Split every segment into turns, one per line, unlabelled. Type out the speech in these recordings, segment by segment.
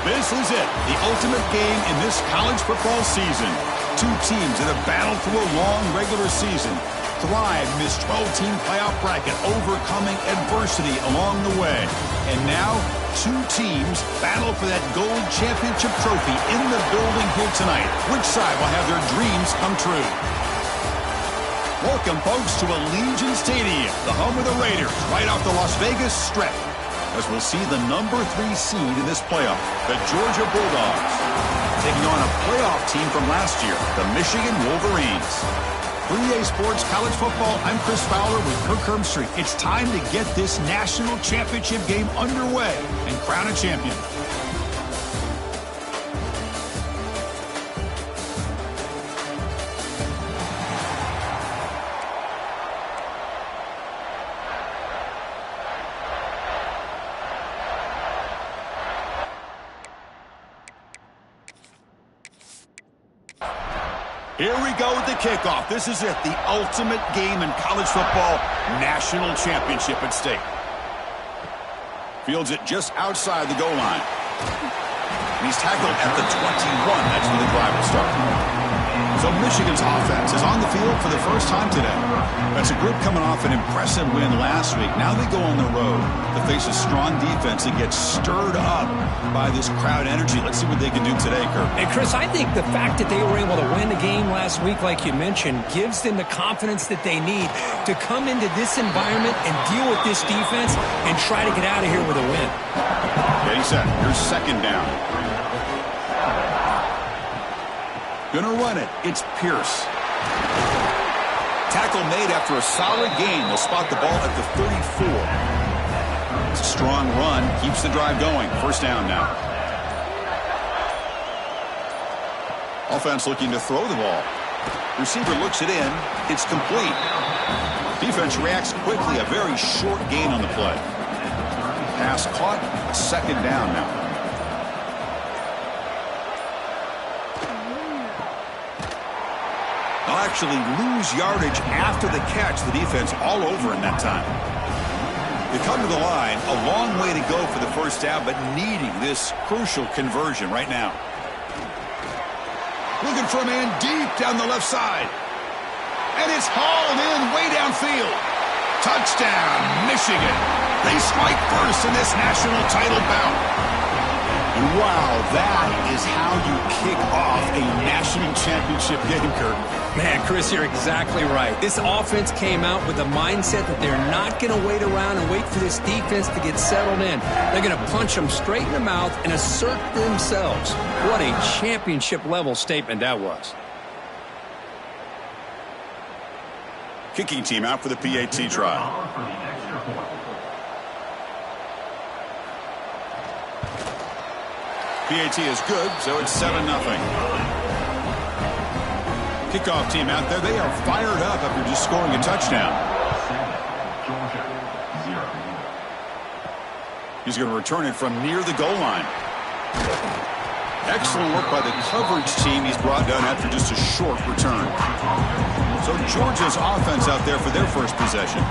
This is it, the ultimate game in this college football season. Two teams that have battled through a long regular season, thrived in this 12-team playoff bracket, overcoming adversity along the way. And now, two teams battle for that gold championship trophy in the building here tonight. Which side will have their dreams come true? Welcome, folks, to Allegiant Stadium, the home of the Raiders, right off the Las Vegas Strip, as we'll see the number 3 seed in this playoff, the Georgia Bulldogs, taking on a playoff team from last year, the Michigan Wolverines. 3A Sports College Football, I'm Chris Fowler with Kirk Herbstreit. It's time to get this national championship game underway and crown a champion. Here we go with the kickoff. This is it, the ultimate game in college football, national championship at stake. Fields it just outside the goal line. And he's tackled at the 21. That's where the drive will start. So Michigan's offense is on the field for the first time today. That's a group coming off an impressive win last week. Now they go on the road to face a strong defense that gets stirred up by this crowd energy. Let's see what they can do today, Kirk.
Hey, Chris, I think the fact that they were able to win the game last week, like you mentioned, gives them the confidence that they need to come into this environment and deal with this defense and try to get out of here with a win.
Getting set. Here's second down. Gonna run it. It's Pierce. Tackle made after a solid gain. They'll spot the ball at the 34. It's a strong run. Keeps the drive going. First down now. Offense looking to throw the ball. Receiver looks it in. It's complete. Defense reacts quickly. A very short gain on the play. Pass caught. Second down now. They'll actually lose yardage after the catch. The defense all over in that time. They come to the line, a long way to go for the first down, but needing this crucial conversion right now. Looking for a man deep down the left side. And it's hauled in way downfield. Touchdown, Michigan. They strike first in this national title bout. And wow, that is how you kick off a national championship game, Kirk.
Man, Chris, you're exactly right. This offense came out with a mindset that they're not going to wait around and wait for this defense to get settled in. They're going to punch them straight in the mouth and assert themselves. What a championship-level statement that was.
Kicking team out for the PAT trial. PAT is good, so it's 7-0. Kickoff team out there, they are fired up after just scoring a touchdown. He's going to return it from near the goal line. Excellent work by the coverage team he's brought down after just a short return. So Georgia's offense out there for their first possession.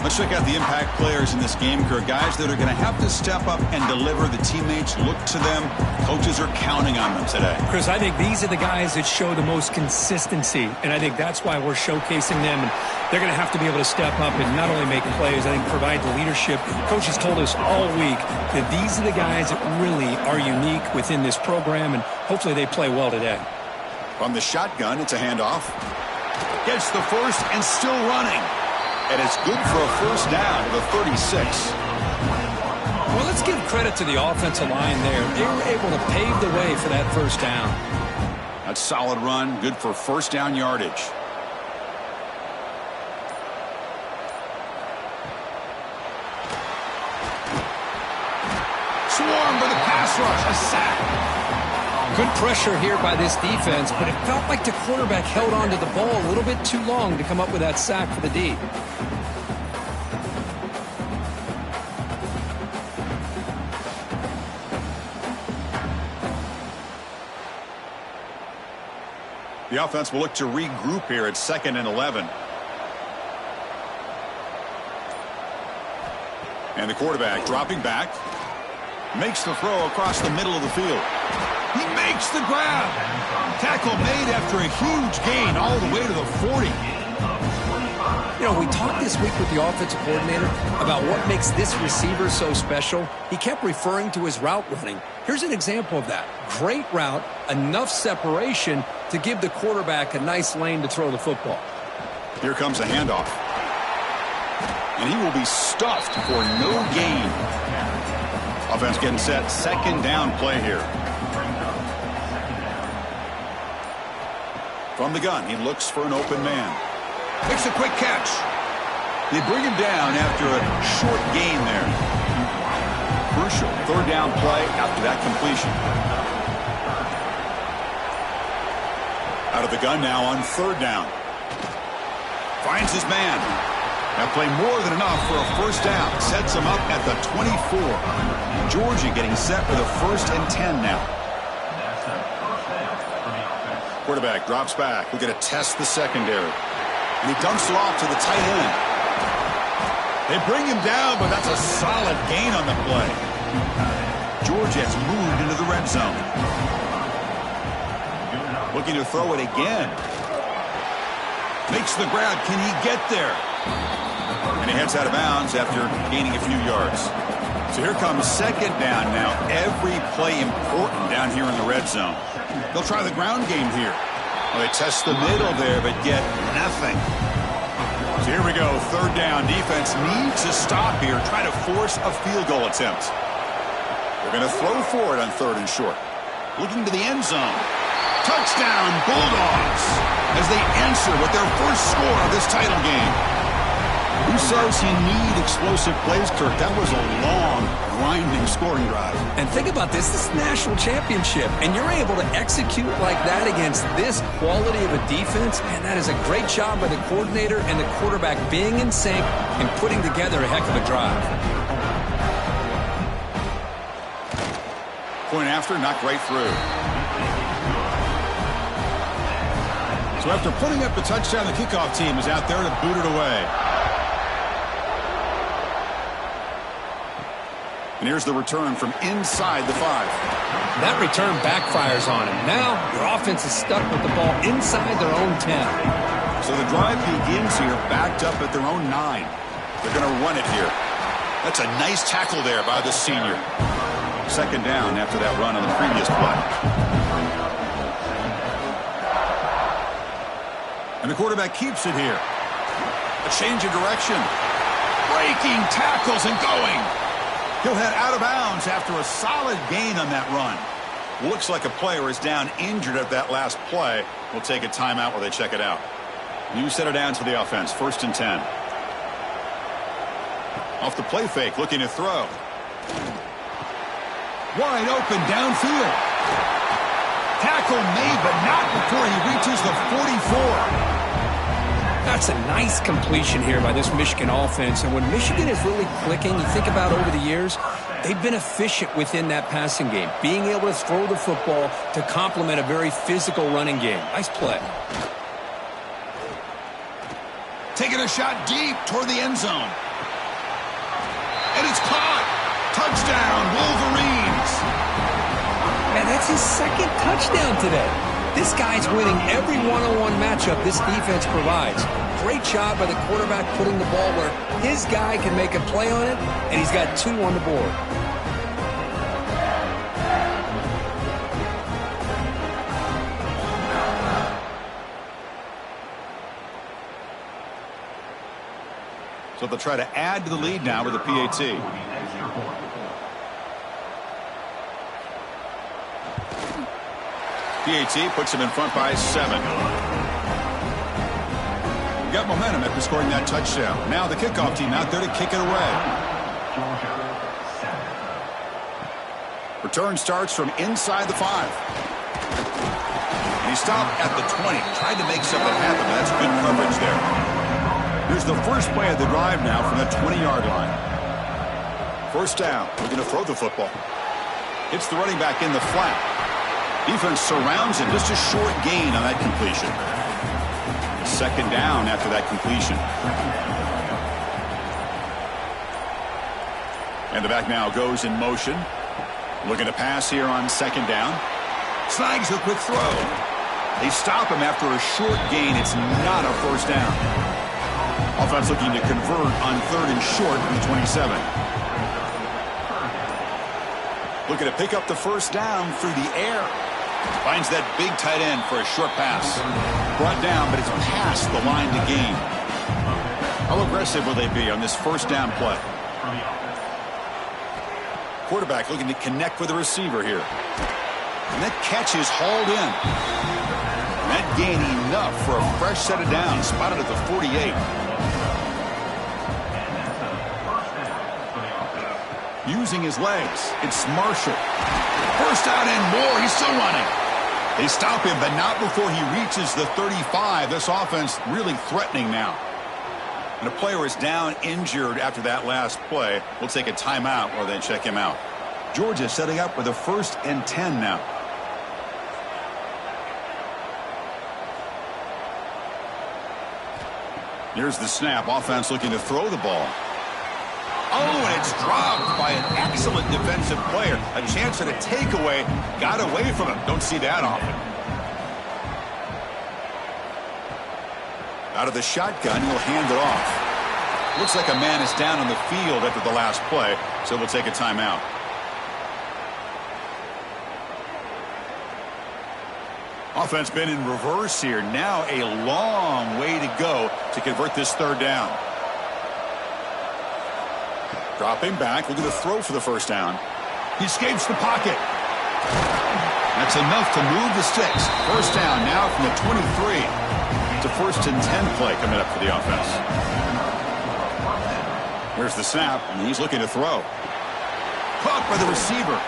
Let's check out the impact players in this game, Kirk. Guys that are going to have to step up and deliver. The teammates look to them. Coaches are counting on them today.
Chris, I think these are the guys that show the most consistency, and I think that's why we're showcasing them. And they're going to have to be able to step up and not only make plays, I think provide the leadership. Coaches told us all week that these are the guys that really are unique within this program, and hopefully they play well today.
From the shotgun, it's a handoff. Gets the first and still running. And it's good for a first down to the 36.
Well, let's give credit to the offensive line there. They were able to pave the way for that first down.
That's a solid run, good for first down yardage. Swarm for the pass rush, a sack.
Good pressure here by this defense, but it felt like the quarterback held on to the ball a little bit too long to come up with that sack for the D.
The offense will look to regroup here at 2nd and 11. And the quarterback dropping back. Makes the throw across the middle of the field. He makes the grab. Tackle made after a huge gain all the way to the 40.
You know, we talked this week with the offensive coordinator about what makes this receiver so special. He kept referring to his route running. Here's an example of that. Great route, enough separation to give the quarterback a nice lane to throw the football.
Here comes a handoff. And he will be stuffed for no gain. Offense getting set. Second down play here. From the gun, he looks for an open man. Makes a quick catch. They bring him down after a short gain there. Crucial third down play after that completion. Out of the gun now on third down. Finds his man. That play more than enough for a first down. Sets him up at the 24. Georgia getting set for the 1st and 10 now. Quarterback drops back. We're going to test the secondary. And he dumps it off to the tight end. They bring him down, but that's a solid gain on the play. Georgia has moved into the red zone. Looking to throw it again. Makes the grab. Can he get there? And he heads out of bounds after gaining a few yards. So here comes second down now. Every play important down here in the red zone. They'll try the ground game here. Well, they test the middle there, but get nothing. So here we go. Third down. Defense needs to stop here. Try to force a field goal attempt. They're going to throw for it on third and short. Looking to the end zone. Touchdown, Bulldogs, as they answer with their first score of this title game. Who says you need explosive plays, Kirk? That was a long, grinding scoring drive.
And think about this. This is a national championship, and you're able to execute like that against this quality of a defense, and that is a great job by the coordinator and the quarterback being in sync and putting together a heck of a drive.
Point after, knocked right through. So after putting up the touchdown, the kickoff team is out there to boot it away. And here's the return from inside the 5.
That return backfires on him. Now your offense is stuck with the ball inside their own 10.
So the drive begins here backed up at their own 9. They're going to run it here. That's a nice tackle there by the senior. Second down after that run on the previous play. And the quarterback keeps it here. A change of direction. Breaking tackles and going. He'll head out of bounds after a solid gain on that run. Looks like a player is down injured at that last play. We'll take a timeout while they check it out. New set of downs for the offense. 1st and 10. Off the play fake, looking to throw. Wide open downfield. Tackle made, but not before he reaches the 44.
That's a nice completion here by this Michigan offense. And when Michigan is really clicking, you think about over the years, they've been efficient within that passing game, being able to throw the football to complement a very physical running game. Nice play.
Taking a shot deep toward the end zone. And it's caught. Touchdown, Wolverines.
Man, that's his second touchdown today. This guy's winning every one-on-one matchup this defense provides. Great job by the quarterback putting the ball where his guy can make a play on it, and he's got 2 on the board.
So they'll try to add to the lead now with a PAT. PAT puts him in front by 7. We got momentum after scoring that touchdown. Now the kickoff team out there to kick it away. Return starts from inside the 5. And he stopped at the 20. Tried to make something happen. That's good coverage there. Here's the first play of the drive now from the 20-yard line. First down. We're going to throw the football. Hits the running back in the flat. Defense surrounds him. Just a short gain on that completion. Second down after that completion. And the back now goes in motion. Looking to pass here on second down. Snags a quick throw. They stop him after a short gain. It's not a first down. Offense looking to convert on third and short from the 27. Looking to pick up the first down through the air. Finds that big tight end for a short pass. Brought down, but it's past the line to gain. How aggressive will they be on this first down play? Quarterback looking to connect with the receiver here. And that catch is hauled in. And that gain enough for a fresh set of downs, spotted at the 48. Using his legs, it's Marshall. First down and more. He's still running. They stop him, but not before he reaches the 35. This offense really threatening now. And a player is down injured after that last play. We'll take a timeout or then check him out. Georgia setting up with a 1st and 10 now. Here's the snap. Offense looking to throw the ball. Oh, and it's dropped by an excellent defensive player. A chance at a takeaway. Got away from him. Don't see that often. Out of the shotgun, he'll hand it off. Looks like a man is down on the field after the last play, so we'll take a timeout. Offense been in reverse here. Now a long way to go to convert this third down. Dropping back, looking to throw for the first down. He escapes the pocket. That's enough to move the sticks. First down now from the 23. It's a 1st and 10 play coming up for the offense. Here's the snap, and he's looking to throw. Caught by the receiver.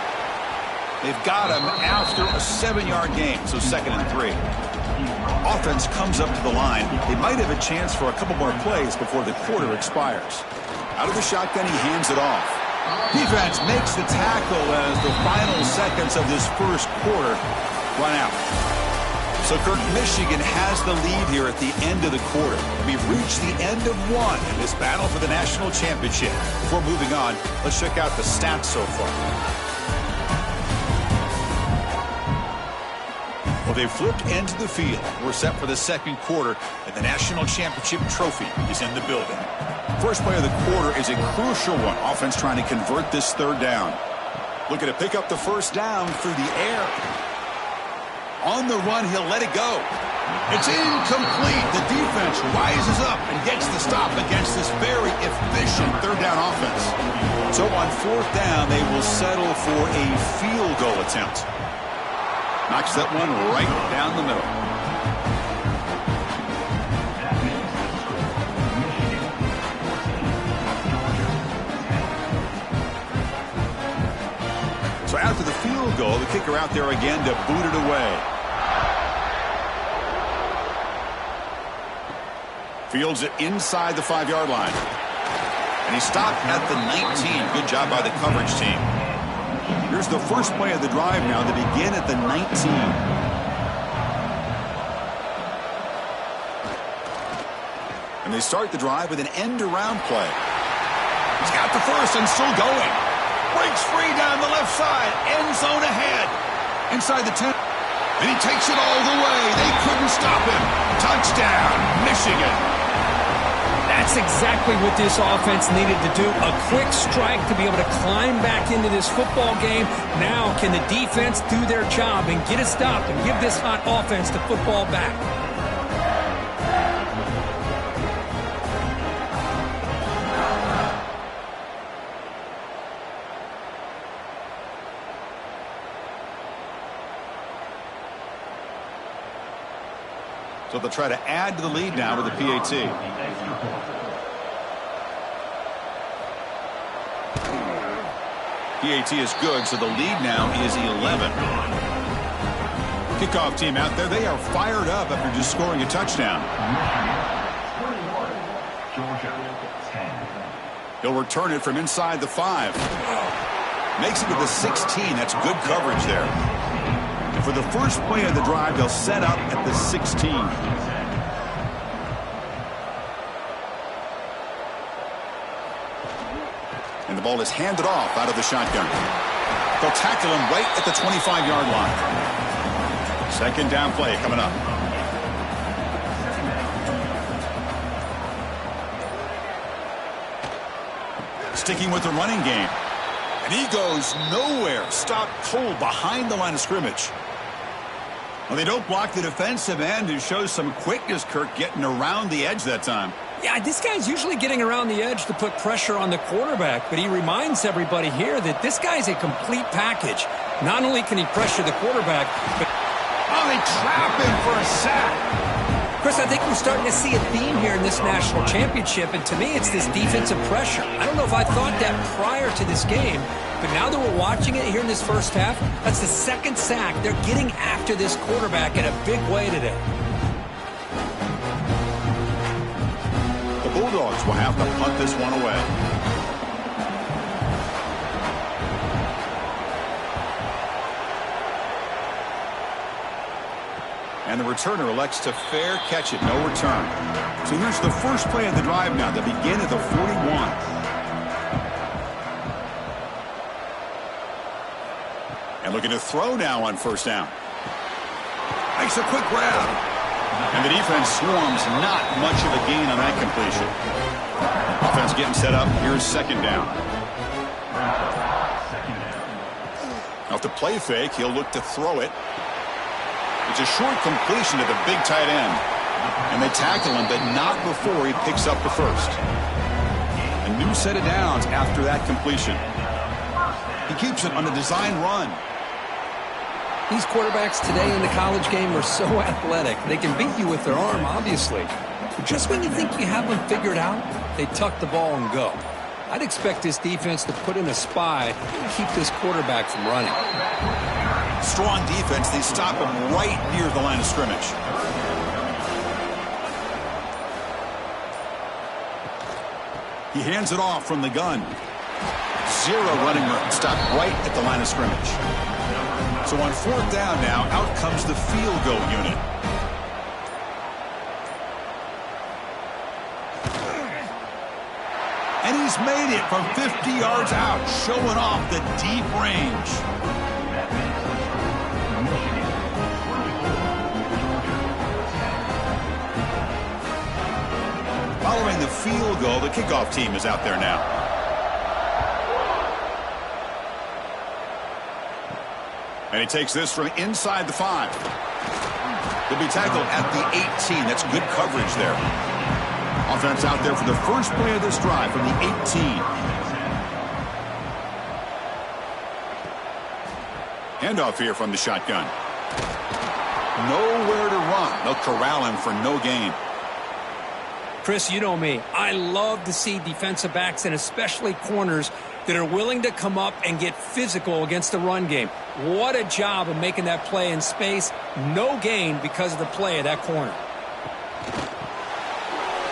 They've got him after a 7-yard gain, so 2nd and 3. Offense comes up to the line. They might have a chance for a couple more plays before the quarter expires. Out of the shotgun, he hands it off. Defense makes the tackle as the final seconds of this first quarter run out. So, Kirk, Michigan has the lead here at the end of the quarter. We've reached the end of one in this battle for the national championship. Before moving on, let's check out the stats so far. Well, they've flipped into the field. We're set for the second quarter, and the national championship trophy is in the building. First play of the quarter is a crucial one. Offense trying to convert this third down. Looking to pick up the first down through the air. On the run, he'll let it go. It's incomplete. The defense rises up and gets the stop against this very efficient third down offense. So on 4th down, they will settle for a field goal attempt. Knocks that one right down the middle. So after the field goal, the kicker out there again to boot it away. Fields it inside the 5-yard line. And he stopped at the 19. Good job by the coverage team. Here's the first play of the drive now to begin at the 19. And they start the drive with an end-around play. He's got the first and still going. Breaks free down the left side. End zone ahead. Inside the 10. And he takes it all the way. They couldn't stop him. Touchdown, Michigan.
That's exactly what this offense needed to do. A quick strike to be able to climb back into this football game. Now can the defense do their job and get a stop and give this hot offense the football back?
So they'll try to add to the lead now with the PAT. PAT is good, so the lead now is 11. Kickoff team out there, they are fired up after just scoring a touchdown. He'll return it from inside the 5. Makes it to the 16. That's good coverage there. And for the first play of the drive, they'll set up at the 16. And the ball is handed off out of the shotgun. They'll tackle him right at the 25-yard line. Second down play coming up. Sticking with the running game. And he goes nowhere. Stopped cold behind the line of scrimmage. Well, they don't block the defensive end, who shows some quickness, Kirk, getting around the edge that time.
Yeah, this guy's usually getting around the edge to put pressure on the quarterback, but he reminds everybody here that this guy's a complete package. Not only can he pressure the quarterback, but...
Oh, they trap him for a sack.
Chris, I think we're starting to see a theme here in this national championship, and to me it's this defensive pressure. I don't know if I thought that prior to this game, but now that we're watching it here in this first half, that's the second sack. They're getting after this quarterback in a big way today.
The Bulldogs will have to punt this one away. And the returner elects to fair catch it. No return. So here's the first play of the drive now. They begin at the 41. And looking to throw now on first down. Makes a quick grab. And the defense swarms. Not much of a gain on that completion. Offense getting set up. Here's second down. Off the play fake, he'll look to throw it. It's a short completion to the big tight end. And they tackle him, but not before he picks up the first. A new set of downs after that completion. He keeps it on the design run.
These quarterbacks today in the college game are so athletic. They can beat you with their arm, obviously. But just when you think you have them figured out, they tuck the ball and go. I'd expect this defense to put in a spy and keep this quarterback from running.
Strong defense. They stop him right near the line of scrimmage. He hands it off from the gun. Zero running room. Stopped right at the line of scrimmage. So on fourth down now, out comes the field goal unit. And he's made it from 50 yards out, showing off the deep range. Following the field goal, the kickoff team is out there now. And he takes this from inside the 5. He'll be tackled at the 18. That's good coverage there. Offense out there for the first play of this drive from the 18. Handoff here from the shotgun. Nowhere to run. They'll corral him for no gain.
Chris, you know me. I love to see defensive backs and especially corners that are willing to come up and get physical against the run game. What a job of making that play in space. No gain because of the play of that corner.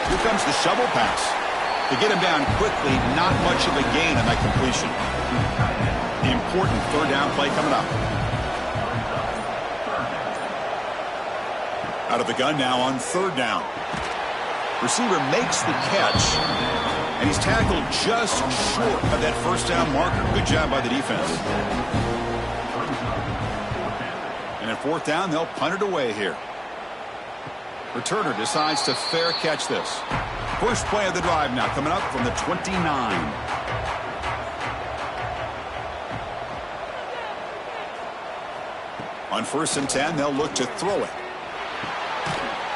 Here comes the shovel pass. To get him down quickly, not much of a gain on that completion. The important third down play coming up. Out of the gun now on third down. Receiver makes the catch, and he's tackled just short of that first down marker. Good job by the defense. And at fourth down, they'll punt it away here. Returner decides to fair catch this. First play of the drive now coming up from the 29. On first and 10, they'll look to throw it.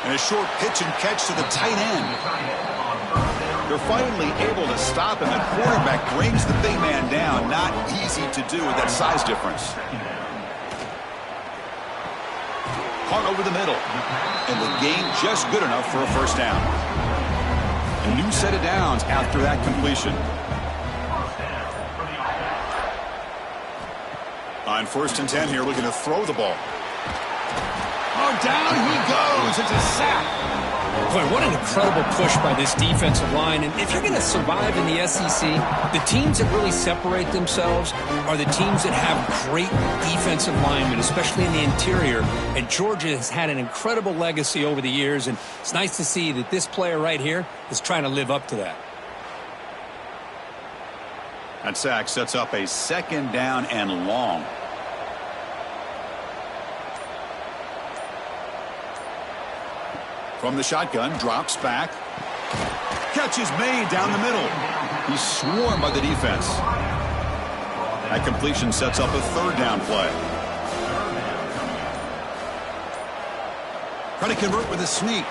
And a short pitch and catch to the tight end. They're finally able to stop him. The quarterback brings the big man down. Not easy to do with that size difference. Caught over the middle. And the gain just good enough for a first down. A new set of downs after that completion. On first and 10 here, looking to throw the ball. Oh, down he goes. It's a sack.
Boy, what an incredible push by this defensive line. And if you're going to survive in the SEC, the teams that really separate themselves are the teams that have great defensive linemen, especially in the interior. And Georgia has had an incredible legacy over the years, and it's nice to see that this player right here is trying to live up to that.
That sack sets up a second down and long. From the shotgun, drops back. Catch is made down the middle. He's swarmed by the defense. That completion sets up a third down play. Trying to convert with a sneak.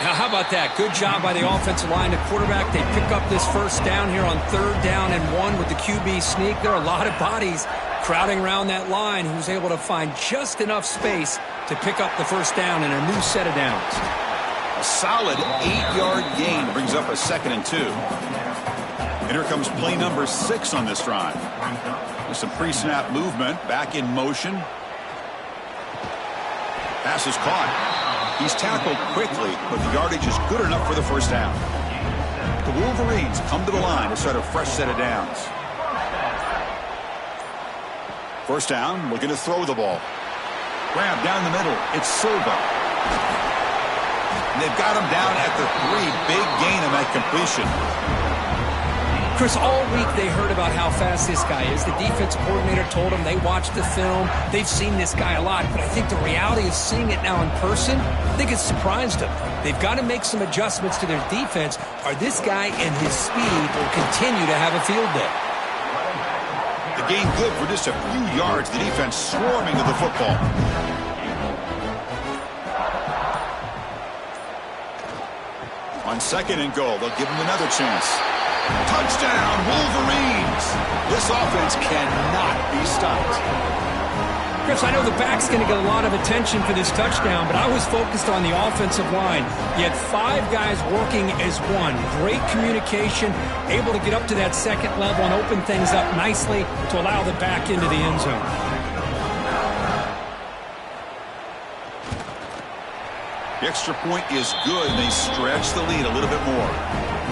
Now, how about that? Good job by the offensive line. The quarterback, they pick up this first down here on 3rd down and 1 with the QB sneak. There are a lot of bodies crowding around that line, who's able to find just enough space to pick up the first down in a new set of downs.
A solid 8-yard gain brings up a 2nd and 2. And here comes play number 6 on this drive. With some pre-snap movement, back in motion. Pass is caught. He's tackled quickly, but the yardage is good enough for the first down. The Wolverines come to the line to start a fresh set of downs. First down, looking to throw the ball. Grab down the middle. It's Silva. And they've got him down at the 3. Big gain on that completion.
Chris, all week they heard about how fast this guy is. The defense coordinator told them they watched the film. They've seen this guy a lot. But I think the reality of seeing it now in person, I think it's surprised them. They've got to make some adjustments to their defense, or this guy and his speed will continue to have a field day.
The gain good for just a few yards. The defense swarming to the football. On 2nd and goal, they'll give him another chance. Touchdown, Wolverines! This offense cannot be stopped.
Chris, I know the back's going to get a lot of attention for this touchdown, but I was focused on the offensive line. You had 5 guys working as one. Great communication, able to get up to that 2nd level and open things up nicely to allow the back into the end zone.
The extra point is good, and they stretch the lead a little bit more.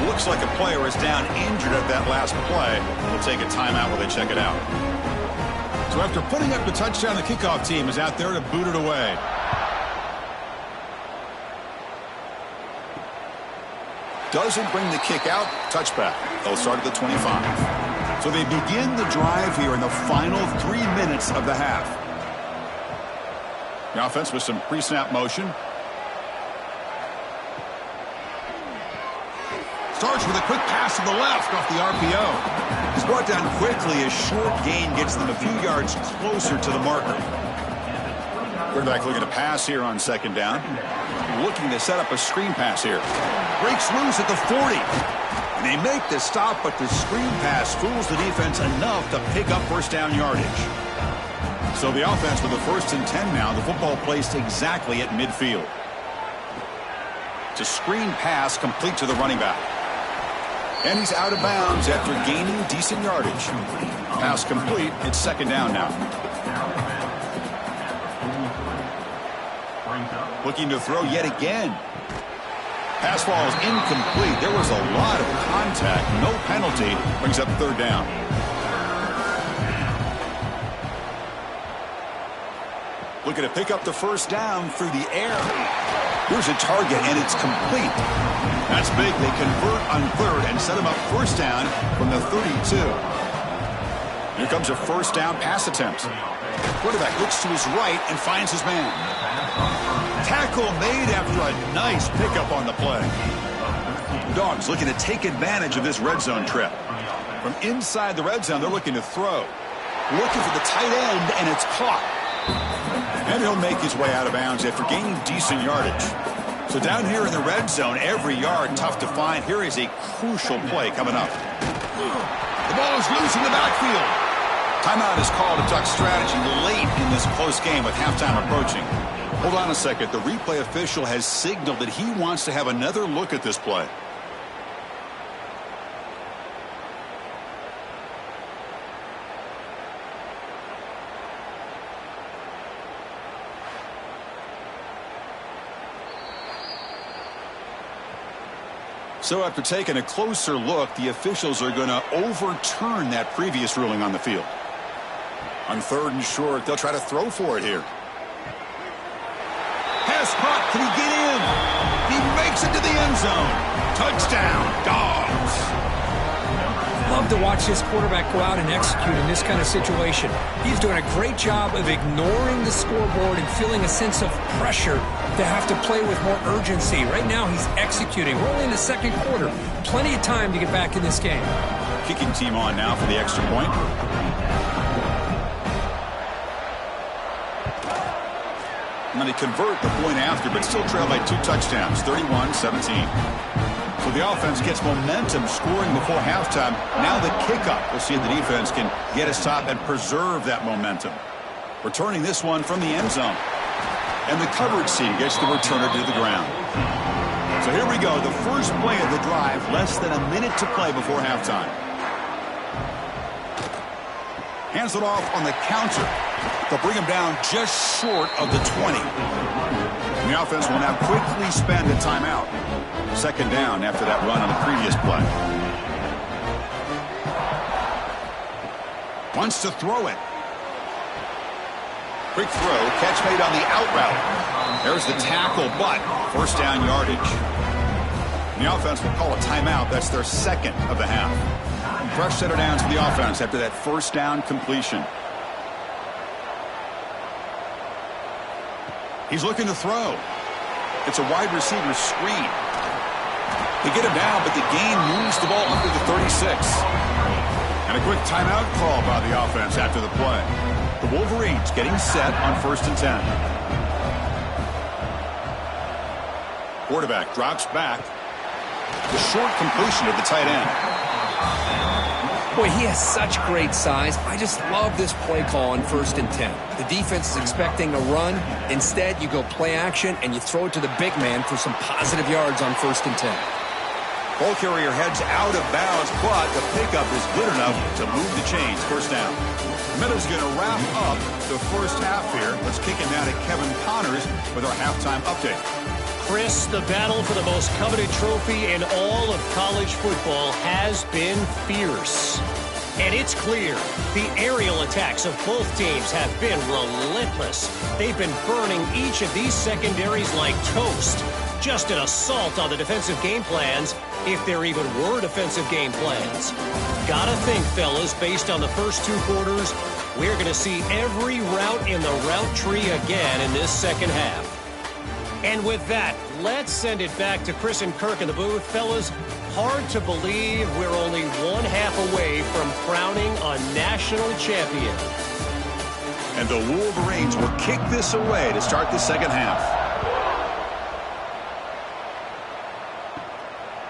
Looks like a player is down injured at that last play. We'll take a timeout while they check it out. So after putting up the touchdown, the kickoff team is out there to boot it away. Doesn't bring the kick out. Touchback. They'll start at the 25. So they begin the drive here in the final 3 minutes of the half. The offense with some pre-snap motion. Starts with a quick pass to the left off the RPO. He's brought down quickly. A short gain gets them a few yards closer to the marker. Quarterback looking to pass here on 2nd down. Looking to set up a screen pass here. Breaks loose at the 40. And they make the stop, but the screen pass fools the defense enough to pick up first down yardage. So the offense with the 1st and 10 now. The football placed exactly at midfield. It's a screen pass complete to the running back. And he's out of bounds after gaining decent yardage. Pass complete. It's 2nd down now. Looking to throw yet again. Pass falls incomplete. There was a lot of contact. No penalty. Brings up 3rd down. Looking to pick up the first down through the air. Here's a target, and it's complete. That's big. They convert on 3rd and set him up first down from the 32. Here comes a first down pass attempt. Quarterback looks to his right and finds his man. Tackle made after a nice pickup on the play. Dogs looking to take advantage of this red zone trip. From inside the red zone, they're looking to throw. Looking for the tight end, and it's caught. And he'll make his way out of bounds after gaining decent yardage. So down here in the red zone, every yard tough to find. Here is a crucial play coming up. The ball is loose in the backfield. Timeout is called to Duck strategy late in this close game with halftime approaching. Hold on a second. The replay official has signaled that he wants to have another look at this play. So after taking a closer look, the officials are going to overturn that previous ruling on the field. On 3rd and short, they'll try to throw for it here. Pass caught. Can he get in? He makes it to the end zone. Touchdown, Dogs.
love to watch this quarterback go out and execute in this kind of situation. He's doing a great job of ignoring the scoreboard and feeling a sense of pressure to have to play with more urgency. Right now, he's executing. We're only in the second quarter. Plenty of time to get back in this game.
Kicking team on now for the extra point. And they convert the point after, but still trail by 2 touchdowns, 31-17. So the offense gets momentum scoring before halftime. Now the kickoff. We'll see if the defense can get us top and preserve that momentum. Returning this one from the end zone. And the coverage team gets the returner to the ground. So here we go, the first play of the drive, less than a minute to play before halftime. Hands it off on the counter. They'll bring him down just short of the 20. And the offense will now quickly spend a timeout. Second down after that run on the previous play. Wants to throw it. Quick throw, catch made on the out route. There's the tackle, but first down yardage. And the offense will call a timeout. That's their second of the half. Fresh set of downs for the offense after that first down completion. He's looking to throw. It's a wide receiver screen. They get him down, but the gain moves the ball under the 36. And a quick timeout call by the offense after the play. The Wolverines getting set on 1st and 10. Quarterback drops back. The short completion of the tight end.
Boy, he has such great size. I just love this play call on 1st and 10. The defense is expecting a run. Instead, you go play action, and you throw it to the big man for some positive yards on 1st and 10.
Ball carrier heads out of bounds, but the pickup is good enough to move the chains. First down. Miller's going to wrap up the first half here. Let's kick it now to Kevin Connors with our halftime update.
Chris, the battle for the most coveted trophy in all of college football has been fierce. And it's clear, the aerial attacks of both teams have been relentless. They've been burning each of these secondaries like toast. Just an assault on the defensive game plans, if there even were defensive game plans. Gotta think, fellas, based on the first 2 quarters, we're going to see every route in the route tree again in this second half. And with that, let's send it back to Chris and Kirk in the booth. Fellas, hard to believe we're only 1 half away from crowning a national champion.
And the Wolverines will kick this away to start the second half.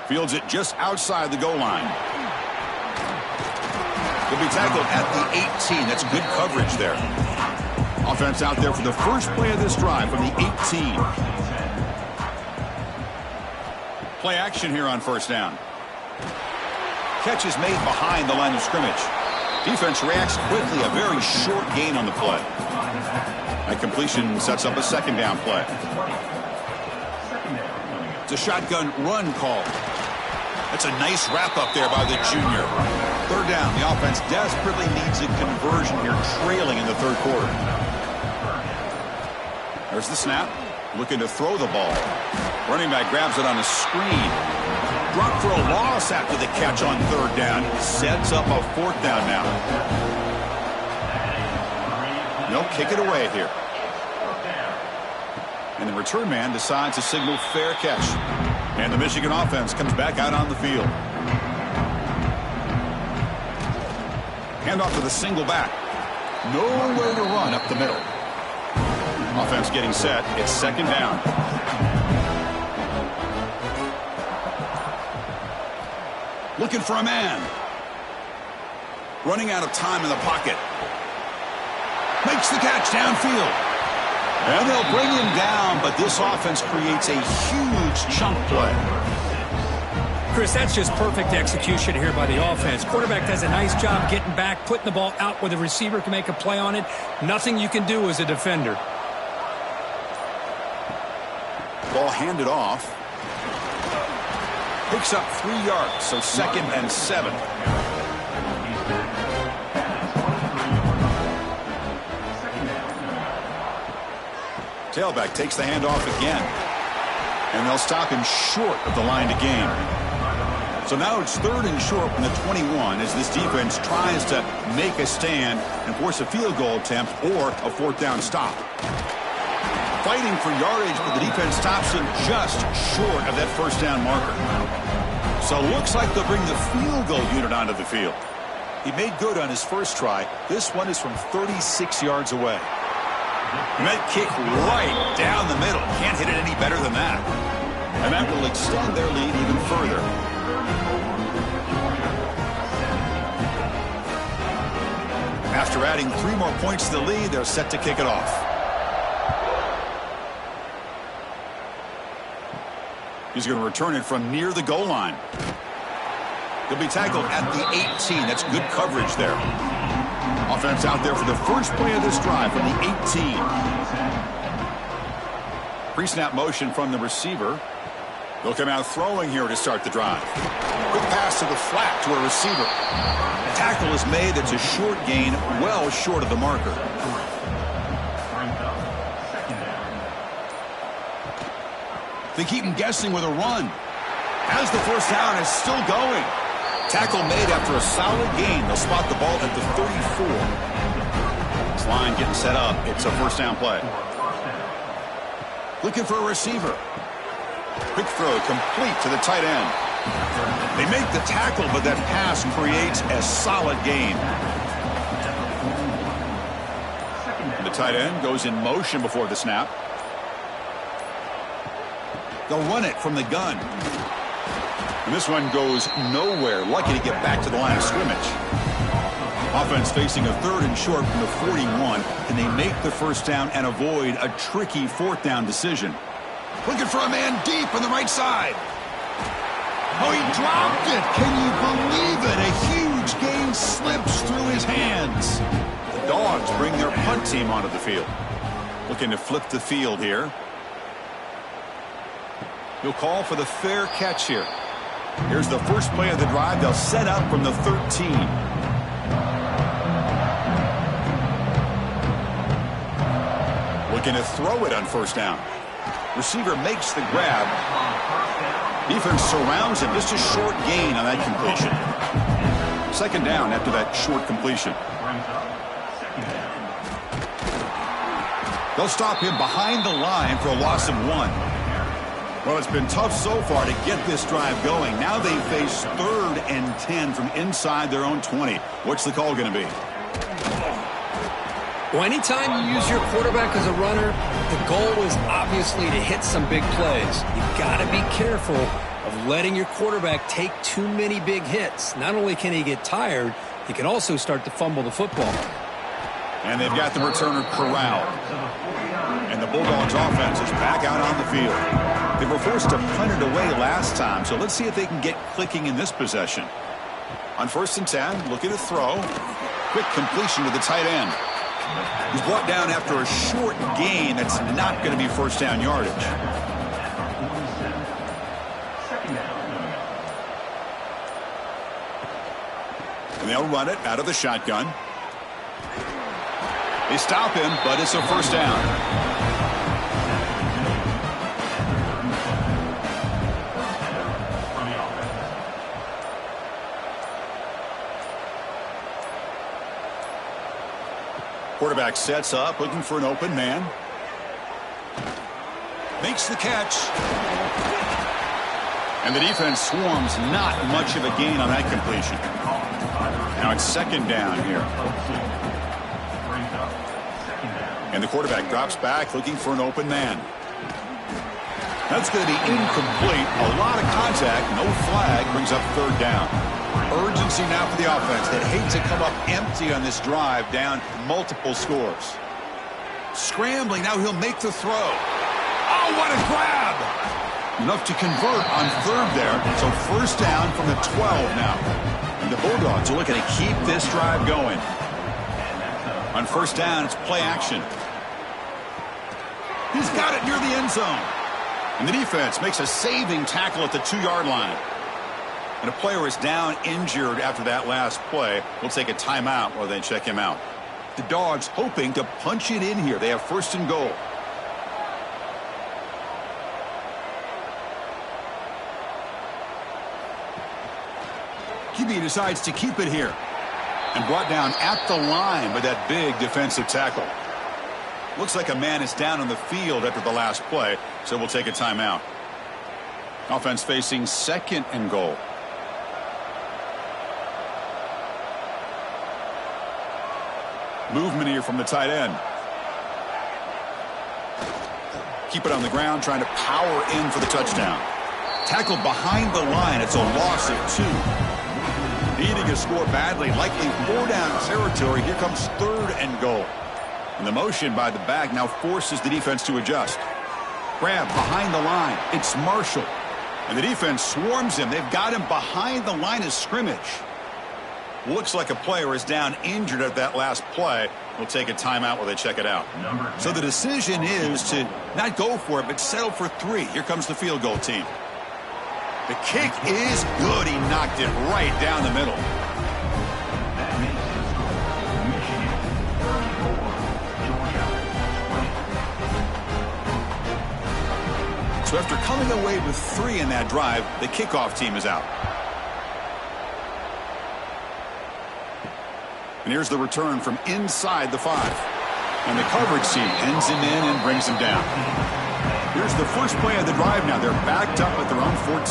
Fields it just outside the goal line. He'll be tackled at the 18. That's good coverage there. Offense out there for the first play of this drive from the 18. Play action here on first down. Catch is made behind the line of scrimmage. Defense reacts quickly. A very short gain on the play. That completion sets up a second down play. It's a shotgun run call. That's a nice wrap up there by the junior. Third down. The offense desperately needs a conversion here, trailing in the third quarter. There's the snap. Looking to throw the ball. Running back grabs it on a screen. Drop for a loss after the catch on third down. Sets up a fourth down now. No, kick it away here. And the return man decides to signal fair catch. And the Michigan offense comes back out on the field. Hand off to the single back. Nowhere to run up the middle. Offense getting set. It's second down. Looking for a man. Running out of time in the pocket. Makes the catch downfield. And they'll bring him down, but this offense creates a huge chunk play.
Chris, that's just perfect execution here by the offense. Quarterback does a nice job getting back, putting the ball out where the receiver can make a play on it. Nothing you can do as a defender.
Ball handed off. Picks up 3 yards, so 2nd and 7. Tailback takes the handoff again. And they'll stop him short of the line to gain. So now it's 3rd and short from the 21 as this defense tries to make a stand and force a field goal attempt or a 4th down stop. Fighting for yardage, but the defense stops him just short of that 1st down marker. So it looks like they'll bring the field goal unit onto the field. He made good on his first try. This one is from 36 yards away. And that kick right down the middle. Can't hit it any better than that. And that will extend their lead even further. After adding 3 more points to the lead, they're set to kick it off. He's going to return it from near the goal line. He'll be tackled at the 18. That's good coverage there. Offense out there for the first play of this drive from the 18. Pre-snap motion from the receiver. They'll come out throwing here to start the drive. Quick pass to the flat to a receiver. The tackle is made. It's a short gain, well short of the marker. They keep him guessing with a run. As the 1st down is still going. Tackle made after a solid gain. They'll spot the ball at the 34. This line getting set up. It's a 1st down play. Looking for a receiver. Quick throw complete to the tight end. They make the tackle, but that pass creates a solid gain. And the tight end goes in motion before the snap. They'll run it from the gun. And this one goes nowhere. Lucky to get back to the line of scrimmage. Offense facing a 3rd and short from the 41. Can they make the 1st down and avoid a tricky 4th down decision? Looking for a man deep on the right side. Oh, he dropped it. Can you believe it? A huge gain slips through his hands. The Dogs bring their punt team onto the field. Looking to flip the field here. He'll call for the fair catch here. Here's the first play of the drive. They'll set up from the 13. Looking to throw it on 1st down. Receiver makes the grab. Defense surrounds him. Just a short gain on that completion. 2nd down after that short completion. They'll stop him behind the line for a loss of 1. Well, it's been tough so far to get this drive going. Now they face 3rd and 10 from inside their own 20. What's the call going to be?
Well, anytime you use your quarterback as a runner, the goal is obviously to hit some big plays. You've got to be careful of letting your quarterback take too many big hits. Not only can he get tired, he can also start to fumble the football.
And they've got the returner corralled. And the Bulldogs offense is back out on the field. They were forced to punt it away last time, so let's see if they can get clicking in this possession. On 1st and 10, looking to throw. Quick completion to the tight end. He's brought down after a short gain that's not going to be 1st down yardage. And they'll run it out of the shotgun. They stop him, but it's a 1st down. Quarterback sets up, looking for an open man. Makes the catch. And the defense swarms. Not much of a gain on that completion. Now it's 2nd down here. And the quarterback drops back, looking for an open man. That's going to be incomplete. A lot of contact, no flag, brings up 3rd down. Urgency now for the offense. They'd hate to come up empty on this drive, down multiple scores. Scrambling, now he'll make the throw. Oh, what a grab! Enough to convert on 3rd there. So 1st down from the 12 now. And the Bulldogs are looking to keep this drive going. On 1st down, it's play action. He's got it near the end zone. And the defense makes a saving tackle at the 2-yard line. And a player is down injured after that last play. We'll take a timeout while they check him out. The Dogs hoping to punch it in here. They have 1st and goal. Maybe decides to keep it here. And brought down at the line by that big defensive tackle. Looks like a man is down on the field after the last play, so we'll take a timeout. Offense facing 2nd and goal. Movement here from the tight end. Keep it on the ground, trying to power in for the touchdown. Tackled behind the line. It's a loss of 2. Needing a score badly, likely 4-down territory. Here comes 3rd and goal. And the motion by the back now forces the defense to adjust. Grab behind the line. It's Marshall. And the defense swarms him. They've got him behind the line of scrimmage. Looks like a player is down injured at that last play. We'll take a timeout while they check it out. So the decision is to not go for it, but settle for 3. Here comes the field goal team. The kick is good. He knocked it right down the middle. So after coming away with 3 in that drive, the kickoff team is out. And here's the return from inside the 5. And the coverage team ends him in and brings him down. Here's the first play of the drive now. They're backed up at their own 14.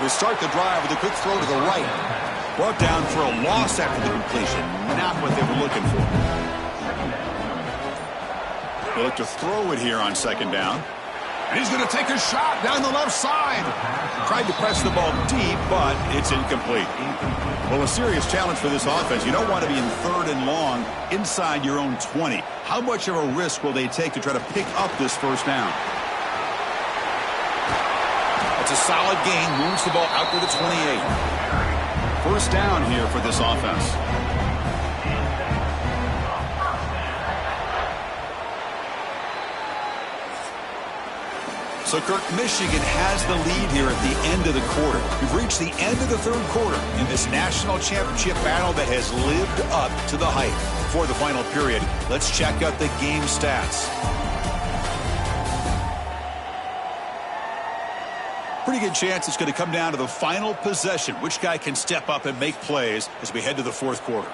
They start the drive with a quick throw to the right. Brought down for a loss after the completion. Not what they were looking for. They look to throw it here on 2nd down. And he's going to take a shot down the left side. Tried to press the ball deep, but it's incomplete. Well, a serious challenge for this offense. You don't want to be in 3rd and long inside your own 20. How much of a risk will they take to try to pick up this 1st down? It's a solid gain. Moves the ball out to the 28. 1st down here for this offense. So, Kirk, Michigan has the lead here at the end of the quarter. We've reached the end of the 3rd quarter in this national championship battle that has lived up to the hype. For the final period, let's check out the game stats. Pretty good chance it's going to come down to the final possession. Which guy can step up and make plays as we head to the 4th quarter.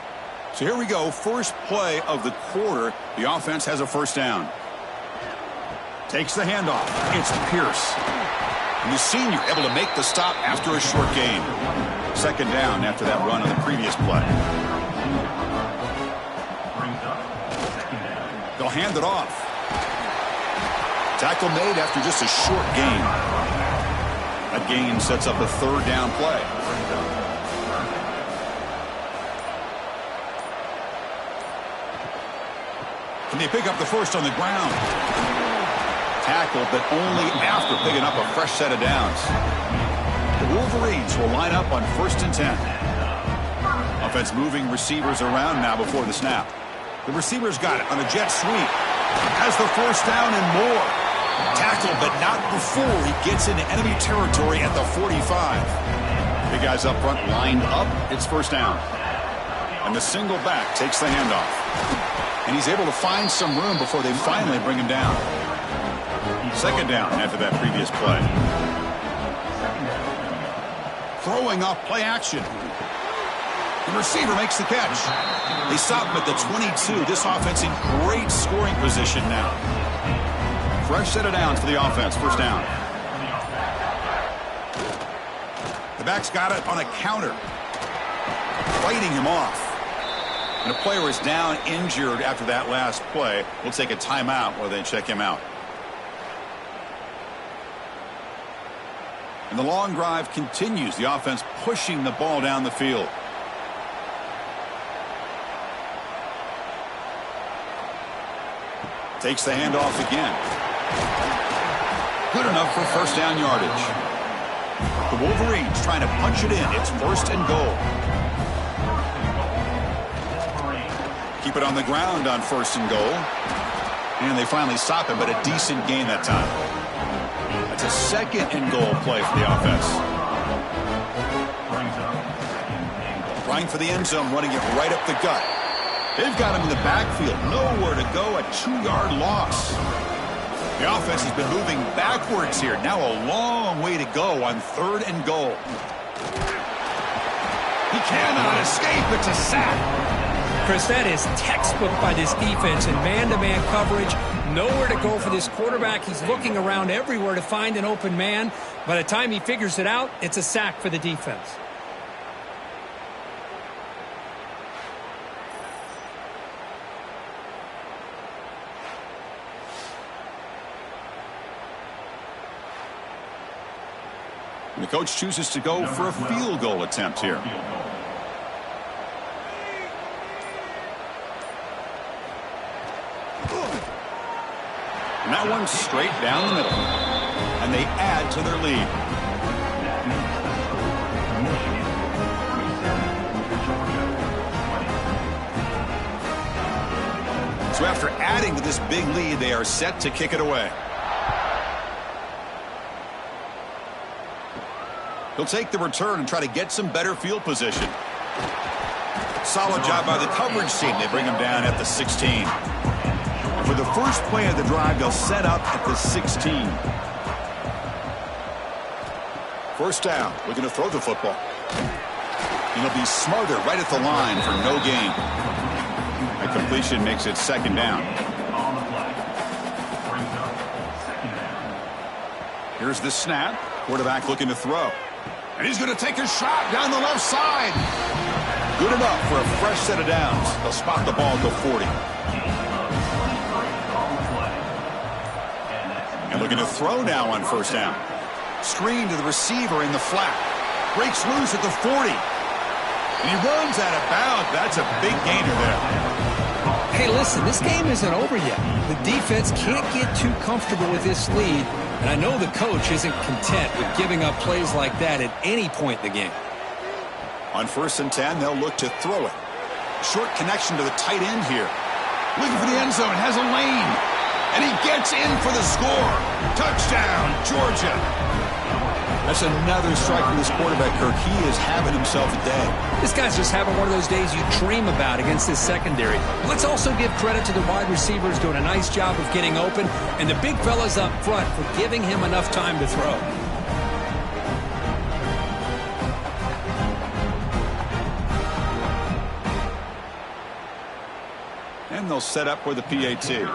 So here we go. First play of the quarter. The offense has a 1st down. Takes the handoff. It's Pierce. And the senior able to make the stop after a short gain. 2nd down after that run on the previous play. They'll hand it off. Tackle made after just a short gain. That gain sets up a 3rd down play. Can they pick up the 1st on the ground? Tackle, but only after picking up a fresh set of downs. The Wolverines will line up on 1st and 10. Offense moving receivers around now before the snap. The receiver's got it on a jet sweep. Has the 1st down and more. Tackle, but not before he gets into enemy territory at the 45. Big guys up front lined up. It's 1st down. And the single back takes the handoff. And he's able to find some room before they finally bring him down. 2nd down after that previous play. Throwing off play action. The receiver makes the catch. They stop him at the 22. This offense in great scoring position now. Fresh set of downs for the offense. 1st down. The back's got it on a counter. Fighting him off. And a player is down injured after that last play. We'll take a timeout while they check him out. And the long drive continues. The offense pushing the ball down the field. Takes the handoff again. Good enough for 1st down yardage. The Wolverines trying to punch it in. It's 1st and goal. Keep it on the ground on 1st and goal. And they finally stop him, but a decent gain that time. It's a 2nd and goal play for the offense. Trying for the end zone, running it right up the gut. They've got him in the backfield. Nowhere to go, a 2-yard loss. The offense has been moving backwards here. Now a long way to go on 3rd and goal. He cannot escape. It's a sack.
Chris, that is textbook by this defense in man-to-man coverage. Nowhere to go for this quarterback. He's looking around everywhere to find an open man. By the time he figures it out, it's a sack for the defense.
And the coach chooses to go for a field goal attempt here. And that one's straight down the middle. And they add to their lead. So after adding to this big lead, they are set to kick it away. He'll take the return and try to get some better field position. Solid job by the coverage team. They bring him down at the 16. For the first play of the drive, they'll set up at the 16. First down, looking to throw the football. And he'll be smarter right at the line for no gain. A completion makes it 2nd down. Here's the snap. Quarterback looking to throw. And he's going to take a shot down the left side. Good enough for a fresh set of downs. They'll spot the ball at the 40. And looking to throw now on 1st down. Screen to the receiver in the flat. Breaks loose at the 40. And he runs out of bounds. That's a big gainer there.
Hey, listen, this game isn't over yet. The defense can't get too comfortable with this lead. And I know the coach isn't content with giving up plays like that at any point in the game.
On 1st and 10, they'll look to throw it. Short connection to the tight end here. Looking for the end zone. Has a lane. And he gets in for the score. Touchdown, Georgia. That's another strike from this quarterback, Kirk. He is having himself a day.
This guy's just having one of those days you dream about against this secondary. Let's also give credit to the wide receivers doing a nice job of getting open, and the big fellas up front for giving him enough time to throw.
And they'll set up for the PAT.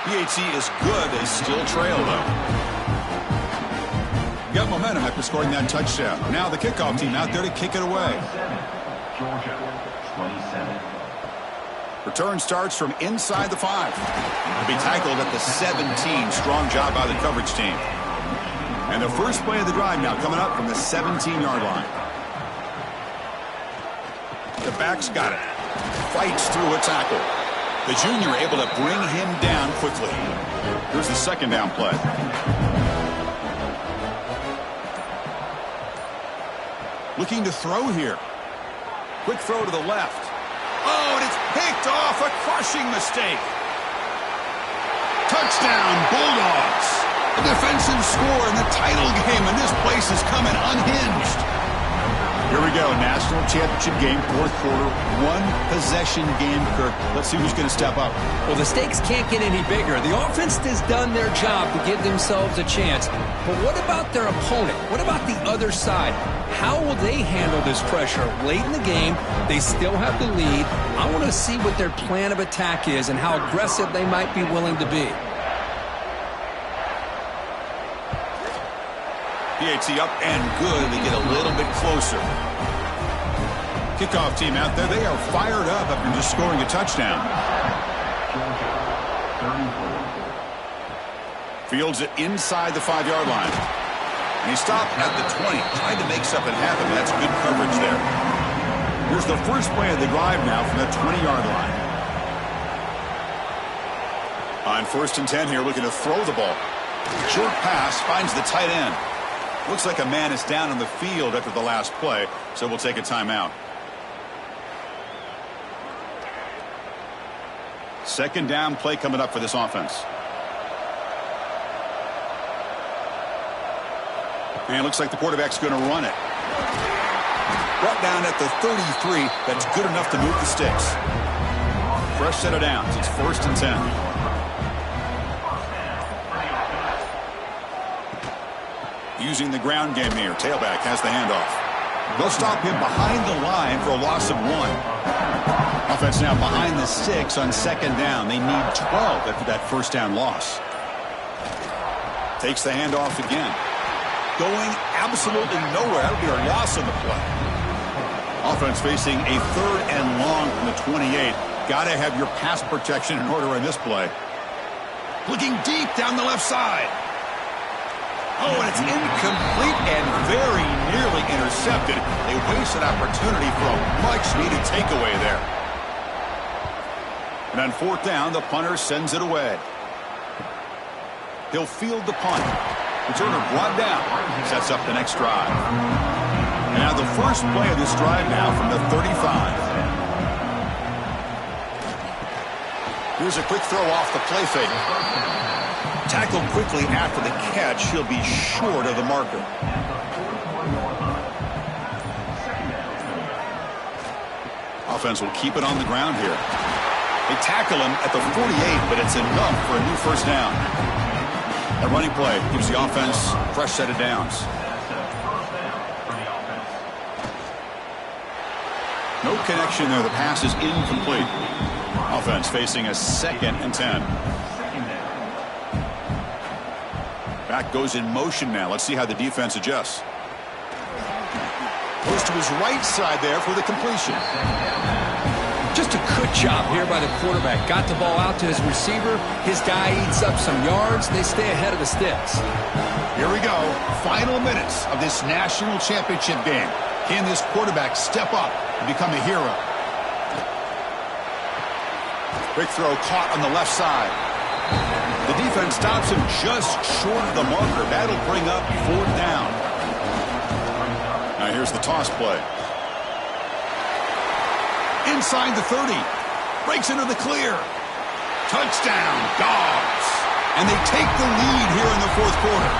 PAT is good. They still trail, though. Got momentum after scoring that touchdown. Now the kickoff team out there to kick it away. Return starts from inside the 5. He'll be tackled at the 17. Strong job by the coverage team. And the first play of the drive now coming up from the 17-yard line. The back's got it. Fights through a tackle. The junior able to bring him down quickly. Here's the 2nd down play. Looking to throw here. Quick throw to the left. Oh, and it's picked off. A crushing mistake. Touchdown, Bulldogs. A defensive score in the title game, and this place is coming unhinged. Here we go, national championship game, 4th quarter, 1-possession game, Kirk. Let's see who's going to step up.
Well, the stakes can't get any bigger. The offense has done their job to give themselves a chance. But what about their opponent? What about the other side? How will they handle this pressure? Late in the game, they still have the lead. I want to see what their plan of attack is and how aggressive they might be willing to be.
PAT up and good. They get a little bit closer. Kickoff team out there. They are fired up after just scoring a touchdown. Fields it inside the 5-yard line. And he stopped at the 20. Tried to make something happen. That's good coverage there. Here's the first play of the drive now from the 20-yard line. On 1st and 10 here, looking to throw the ball. Short pass finds the tight end. Looks like a man is down on the field after the last play, so we'll take a timeout. 2nd down play coming up for this offense. And it looks like the quarterback's going to run it. Brought down at the 33. That's good enough to move the sticks. Fresh set of downs. It's 1st and 10. Using the ground game here. Tailback has the handoff. They'll stop him behind the line for a loss of 1. Offense now behind the 6 on 2nd down. They need 12 after that 1st down loss. Takes the handoff again. Going absolutely nowhere. That'll be a loss on the play. Offense facing a 3rd and long from the 28. Got to have your pass protection in order in this play. Looking deep down the left side. Oh, and it's incomplete and very nearly intercepted. They waste an opportunity for a much-needed takeaway there. And on 4th down, the punter sends it away. He'll field the punt. Returner brought down. Sets up the next drive. And now the first play of this drive now from the 35. Here's a quick throw off the play fake. Tackled quickly after the catch. He'll be short of the marker. Offense will keep it on the ground here. They tackle him at the 48, but it's enough for a new 1st down. That running play gives the offense a fresh set of downs. No connection there. The pass is incomplete. Offense facing a 2nd and 10. Back goes in motion now. Let's see how the defense adjusts. Goes to his right side there for the completion.
Just a good job here by the quarterback. Got the ball out to his receiver. His guy eats up some yards. They stay ahead of the sticks.
Here we go. Final minutes of this national championship game. Can this quarterback step up and become a hero? Quick throw caught on the left side. The defense stops him just short of the marker. That'll bring up 4th down. Now here's the toss play. Inside the 30. Breaks into the clear. Touchdown, Dogs. And they take the lead here in the 4th quarter.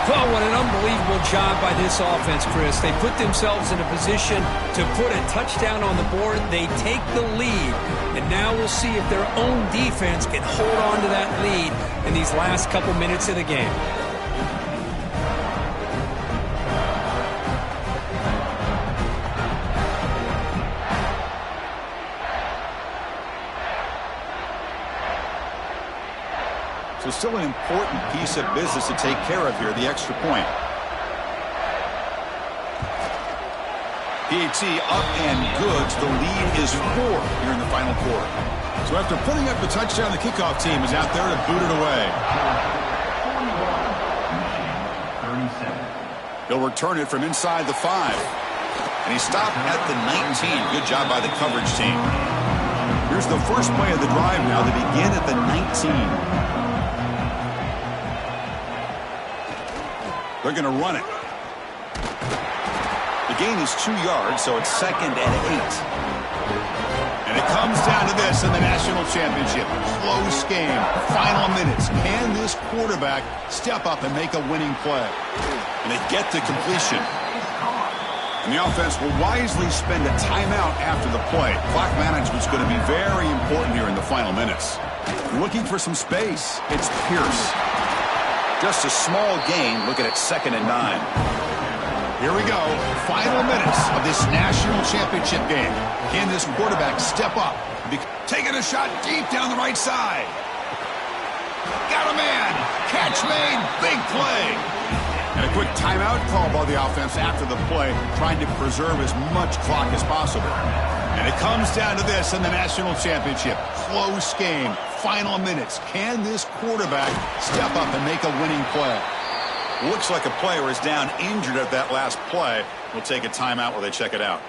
Well, what an unbelievable job by this offense, Chris. They put themselves in a position to put a touchdown on the board. They take the lead. And now we'll see if their own defense can hold on to that lead in these last couple minutes of the game.
So still an important piece of business to take care of here, the extra point. PAT up and good. So the lead is 4 here in the final quarter. So after putting up the touchdown, the kickoff team is out there to boot it away. He'll return it from inside the 5. And he stopped at the 19. Good job by the coverage team. Here's the first play of the drive now. They begin at the 19. They're going to run it. The gain is 2 yards, so it's 2nd and 8. And it comes down to this in the national championship. Close game. Final minutes. Can this quarterback step up and make a winning play? And they get to completion. And the offense will wisely spend a timeout after the play. Clock management is going to be very important here in the final minutes. Looking for some space. It's Pierce. Just a small gain. Looking at 2nd and 9. Here we go. Final minutes of this national championship game. Can this quarterback step up? Taking a shot deep down the right side. Got a man. Catch made. Big play. And a quick timeout call by the offense after the play, trying to preserve as much clock as possible. And it comes down to this in the national championship. Close game. Final minutes. Can this quarterback step up and make a winning play? Looks like a player is down injured at that last play. We'll take a timeout while they check it out.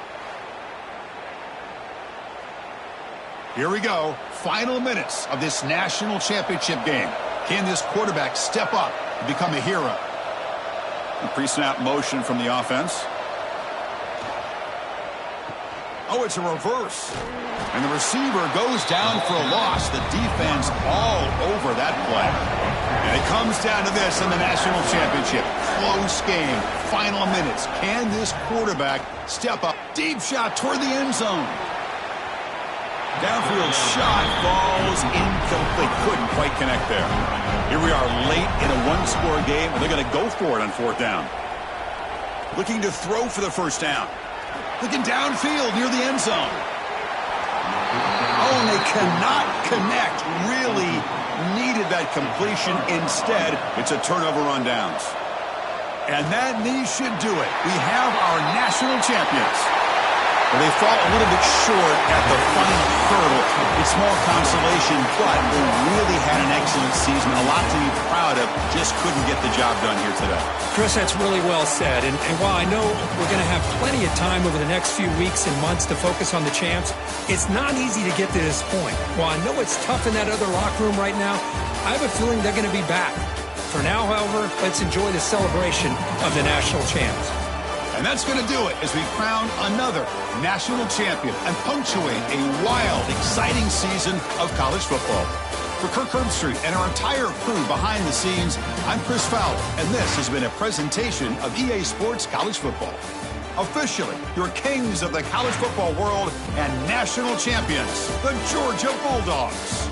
Here we go. Final minutes of this national championship game. Can this quarterback step up and become a hero? Pre-snap motion from the offense. Oh, it's a reverse. And the receiver goes down for a loss. The defense all over that play. And it comes down to this in the national championship. Close game. Final minutes. Can this quarterback step up? Deep shot toward the end zone. Downfield shot falls incomplete. Couldn't quite connect there. Here we are late in a one-score game, and they're going to go for it on fourth down. Looking to throw for the first down. Looking downfield near the end zone. Oh, and they cannot connect. Really needed that completion. Instead, it's a turnover on downs. And that knee should do it. We have our national champions. Well, they fall a little bit short at the final hurdle. It's small consolation, but they really had an excellent season. A lot to be proud of. Just couldn't get the job done here today.
Chris, that's really well said. And while I know we're going to have plenty of time over the next few weeks and months to focus on the champs, it's not easy to get to this point. While I know it's tough in that other locker room right now, I have a feeling they're going to be back. For now, however, let's enjoy the celebration of the national champs.
And that's going to do it as we crown another national champion and punctuate a wild, exciting season of college football. For Kirk Herbstreit and our entire crew behind the scenes, I'm Chris Fowler, and this has been a presentation of EA Sports College Football. Officially, your kings of the college football world and national champions, the Georgia Bulldogs.